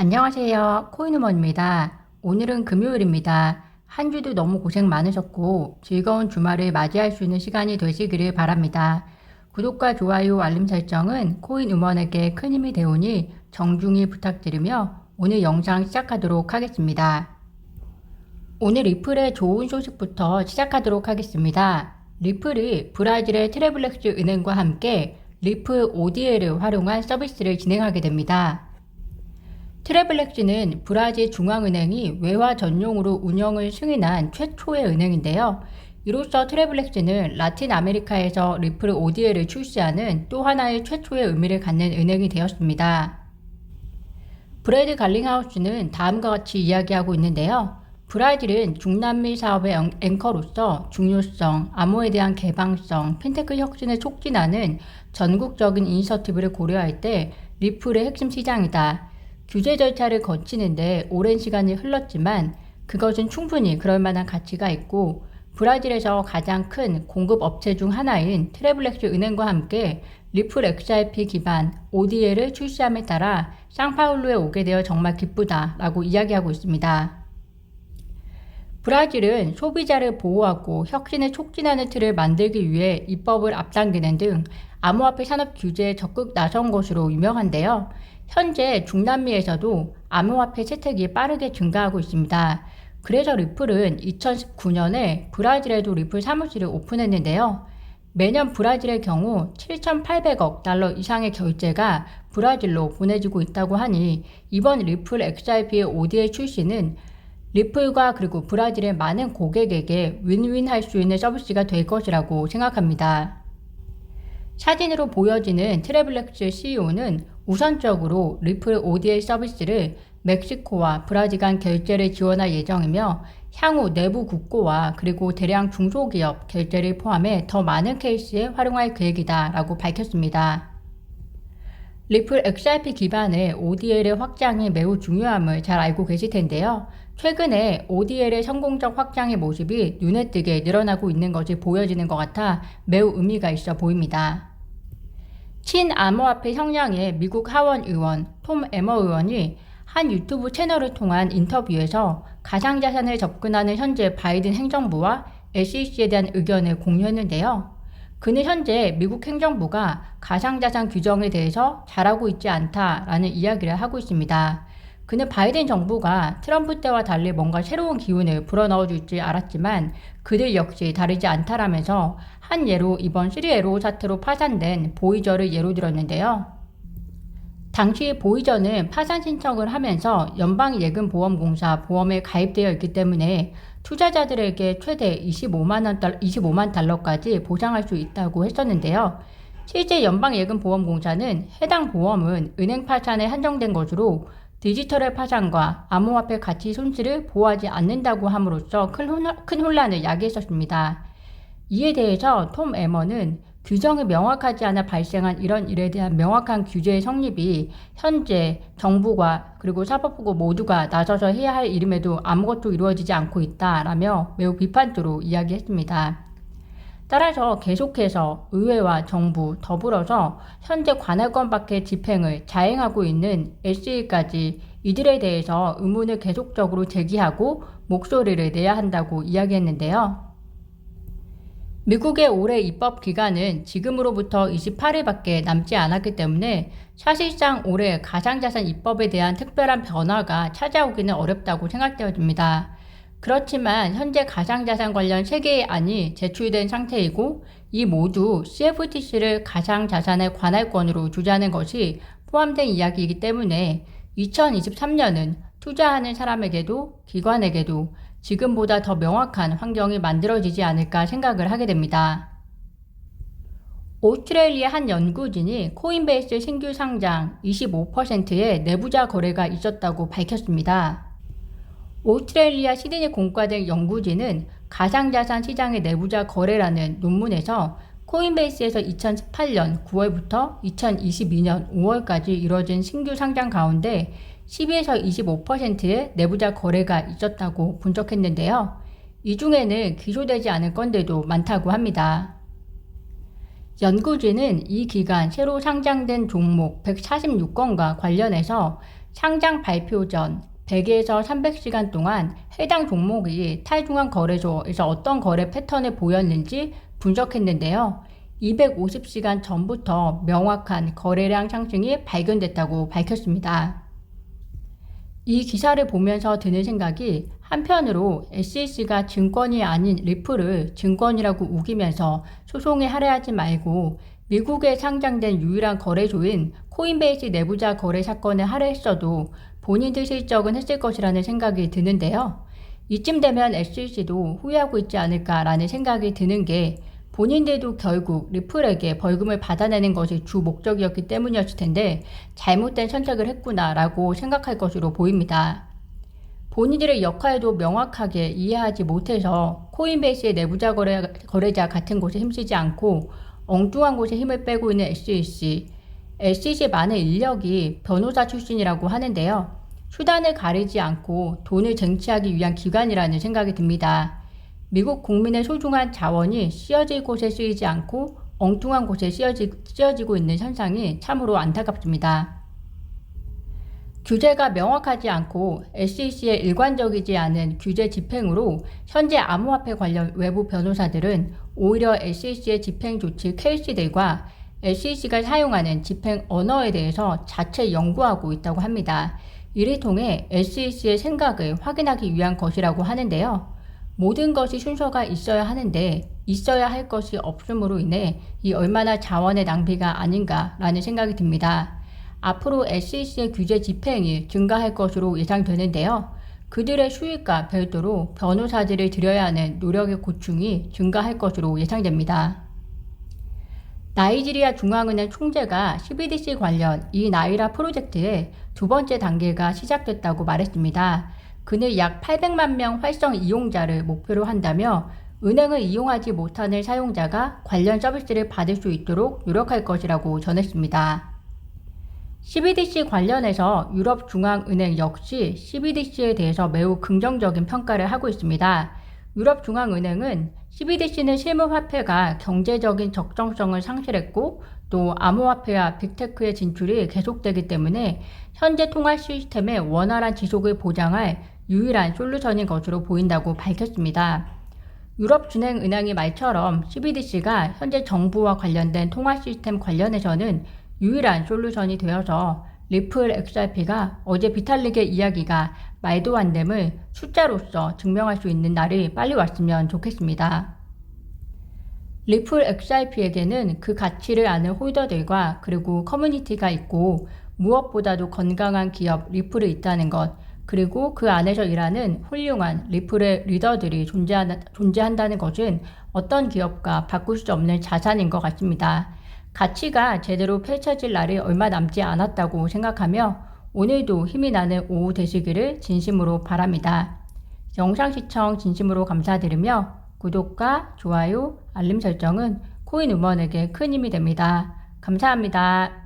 안녕하세요. 코인우먼입니다. 오늘은 금요일입니다. 한 주도 너무 고생 많으셨고 즐거운 주말을 맞이할 수 있는 시간이 되시기를 바랍니다. 구독과 좋아요, 알림 설정은 코인우먼에게 큰 힘이 되오니 정중히 부탁드리며 오늘 영상 시작하도록 하겠습니다. 오늘 리플의 좋은 소식부터 시작하도록 하겠습니다. 리플이 브라질의 트래블렉스 은행과 함께 리플 ODL을 활용한 서비스를 진행하게 됩니다. 트래블렉스는 브라질 중앙은행이 외화 전용으로 운영을 승인한 최초의 은행인데요. 이로써 트래블렉스는 라틴 아메리카에서 리플 ODL을 출시하는 또 하나의 최초의 의미를 갖는 은행이 되었습니다. 브래드 갈링하우스는 다음과 같이 이야기하고 있는데요. 브라질은 중남미 사업의 앵커로서 중요성, 암호에 대한 개방성, 핀테크 혁신을 촉진하는 전국적인 이니셔티브를 고려할 때 리플의 핵심 시장이다. 규제 절차를 거치는데 오랜 시간이 흘렀지만 그것은 충분히 그럴 만한 가치가 있고 브라질에서 가장 큰 공급 업체 중 하나인 트래블렉스 은행과 함께 리플 XRP 기반 ODL을 출시함에 따라 상파울루에 오게 되어 정말 기쁘다 라고 이야기하고 있습니다. 브라질은 소비자를 보호하고 혁신을 촉진하는 틀을 만들기 위해 입법을 앞당기는 등 암호화폐 산업 규제에 적극 나선 것으로 유명한데요. 현재 중남미에서도 암호화폐 채택이 빠르게 증가하고 있습니다. 그래서 리플은 2019년에 브라질에도 리플 사무실을 오픈했는데요. 매년 브라질의 경우 7,800억 달러 이상의 결제가 브라질로 보내지고 있다고 하니 이번 리플 XRP의 ODL 출시는 리플과 그리고 브라질의 많은 고객에게 윈윈할 수 있는 서비스가 될 것이라고 생각합니다. 사진으로 보여지는 트래블렉스 CEO는 우선적으로 리플 ODL 서비스를 멕시코와 브라질 간 결제를 지원할 예정이며 향후 내부 국고와 그리고 대량 중소기업 결제를 포함해 더 많은 케이스에 활용할 계획이다 라고 밝혔습니다. 리플 XRP 기반의 ODL의 확장이 매우 중요함을 잘 알고 계실 텐데요. 최근에 ODL의 성공적 확장의 모습이 눈에 띄게 늘어나고 있는 것이 보여지는 것 같아 매우 의미가 있어 보입니다. 친암호화폐 성향의 미국 하원 의원 톰 에머 의원이 한 유튜브 채널을 통한 인터뷰에서 가상자산을 접근하는 현재 바이든 행정부와 SEC에 대한 의견을 공유했는데요. 그는 현재 미국 행정부가 가상자산 규정에 대해서 잘하고 있지 않다라는 이야기를 하고 있습니다. 그는 바이든 정부가 트럼프 때와 달리 뭔가 새로운 기운을 불어넣어 줄 줄 알았지만 그들 역시 다르지 않다라면서 한 예로 이번 3.15 사태로 파산된 보이저를 예로 들었는데요. 당시 보이저는 파산 신청을 하면서 연방예금보험공사 보험에 가입되어 있기 때문에 투자자들에게 최대 25만 달러까지 보상할 수 있다고 했었는데요. 실제 연방예금보험공사는 해당 보험은 은행 파산에 한정된 것으로 디지털의 파산과 암호화폐 가치 손실을 보호하지 않는다고 함으로써 큰 혼란을 야기했었습니다. 이에 대해서 톰 에머는 규정이 명확하지 않아 발생한 이런 일에 대한 명확한 규제의 성립이 현재 정부가 그리고 사법부 모두가 나서서 해야 할 일임에도 아무것도 이루어지지 않고 있다라며 매우 비판적으로 이야기했습니다. 따라서 계속해서 의회와 정부 더불어서 현재 관할권 밖의 집행을 자행하고 있는 SE까지 이들에 대해서 의문을 계속적으로 제기하고 목소리를 내야 한다고 이야기했는데요. 미국의 올해 입법 기간은 지금으로부터 28일밖에 남지 않았기 때문에 사실상 올해 가상자산 입법에 대한 특별한 변화가 찾아오기는 어렵다고 생각되어집니다. 그렇지만 현재 가상자산 관련 3개의 안이 제출된 상태이고 이 모두 CFTC를 가상자산의 관할권으로 주자는 것이 포함된 이야기이기 때문에 2023년은 투자하는 사람에게도 기관에게도 지금보다 더 명확한 환경이 만들어지지 않을까 생각을 하게 됩니다. 오스트레일리아 한 연구진이 코인베이스 신규 상장 25%의 내부자 거래가 있었다고 밝혔습니다. 오스트레일리아 시드니 공과대 연구진은 가상자산 시장의 내부자 거래라는 논문에서 코인베이스에서 2018년 9월부터 2022년 5월까지 이뤄진 신규 상장 가운데 12에서 25%의 내부자 거래가 있었다고 분석했는데요. 이 중에는 기소되지 않은 건들도 많다고 합니다. 연구진은 이 기간 새로 상장된 종목 146건과 관련해서 상장 발표 전 100에서 300시간 동안 해당 종목이 탈중앙 거래소에서 어떤 거래 패턴을 보였는지 분석했는데요. 250시간 전부터 명확한 거래량 상승이 발견됐다고 밝혔습니다. 이 기사를 보면서 드는 생각이 한편으로 SEC가 증권이 아닌 리플을 증권이라고 우기면서 소송에 할애하지 말고 미국에 상장된 유일한 거래소인 코인베이스 내부자 거래 사건을 할애했어도 본인들 실적은 했을 것이라는 생각이 드는데요. 이쯤 되면 SEC도 후회하고 있지 않을까라는 생각이 드는 게 본인들도 결국 리플에게 벌금을 받아내는 것이 주 목적이었기 때문이었을 텐데 잘못된 선택을 했구나라고 생각할 것으로 보입니다. 본인들의 역할도 명확하게 이해하지 못해서 코인베이스의 내부자 거래자 같은 곳에 힘쓰지 않고 엉뚱한 곳에 힘을 빼고 있는 SEC. SEC 많은 인력이 변호사 출신이라고 하는데요. 수단을 가리지 않고 돈을 쟁취하기 위한 기관이라는 생각이 듭니다. 미국 국민의 소중한 자원이 쓰여질 곳에 쓰이지 않고 엉뚱한 곳에 쓰여지고 있는 현상이 참으로 안타깝습니다. 규제가 명확하지 않고 SEC의 일관적이지 않은 규제 집행으로 현재 암호화폐 관련 외부 변호사들은 오히려 SEC의 집행 조치 케이스들과 SEC가 사용하는 집행 언어에 대해서 자체 연구하고 있다고 합니다. 이를 통해 SEC의 생각을 확인하기 위한 것이라고 하는데요. 모든 것이 순서가 있어야 하는데 있어야 할 것이 없음으로 인해 이 얼마나 자원의 낭비가 아닌가라는 생각이 듭니다. 앞으로 SEC의 규제 집행이 증가할 것으로 예상되는데요. 그들의 수익과 별도로 변호사들을 들여야 하는 노력의 고충이 증가할 것으로 예상됩니다. 나이지리아 중앙은행 총재가 CBDC 관련 이 나이라 프로젝트의 두 번째 단계가 시작됐다고 말했습니다. 그는 약 800만 명 활성 이용자를 목표로 한다며 은행을 이용하지 못하는 사용자가 관련 서비스를 받을 수 있도록 노력할 것이라고 전했습니다. CBDC 관련해서 유럽중앙은행 역시 CBDC에 대해서 매우 긍정적인 평가를 하고 있습니다. 유럽중앙은행은 CBDC는 실물화폐가 경제적인 적정성을 상실했고 또 암호화폐와 빅테크의 진출이 계속되기 때문에 현재 통화 시스템의 원활한 지속을 보장할 유일한 솔루션인 것으로 보인다고 밝혔습니다. 유럽진흥은행의 말처럼 CBDC가 현재 정부와 관련된 통화 시스템 관련해서는 유일한 솔루션이 되어서 리플 XRP가 어제 비탈릭의 이야기가 말도 안 됨을 숫자로서 증명할 수 있는 날이 빨리 왔으면 좋겠습니다. 리플 XRP에게는 그 가치를 아는 홀더들과 그리고 커뮤니티가 있고 무엇보다도 건강한 기업 리플이 있다는 것, 그리고 그 안에서 일하는 훌륭한 리플의 리더들이 존재한다는 것은 어떤 기업과 바꿀 수 없는 자산인 것 같습니다. 가치가 제대로 펼쳐질 날이 얼마 남지 않았다고 생각하며 오늘도 힘이 나는 오후 되시기를 진심으로 바랍니다. 영상 시청 진심으로 감사드리며 구독과 좋아요, 알림 설정은 코인우먼에게 큰 힘이 됩니다. 감사합니다.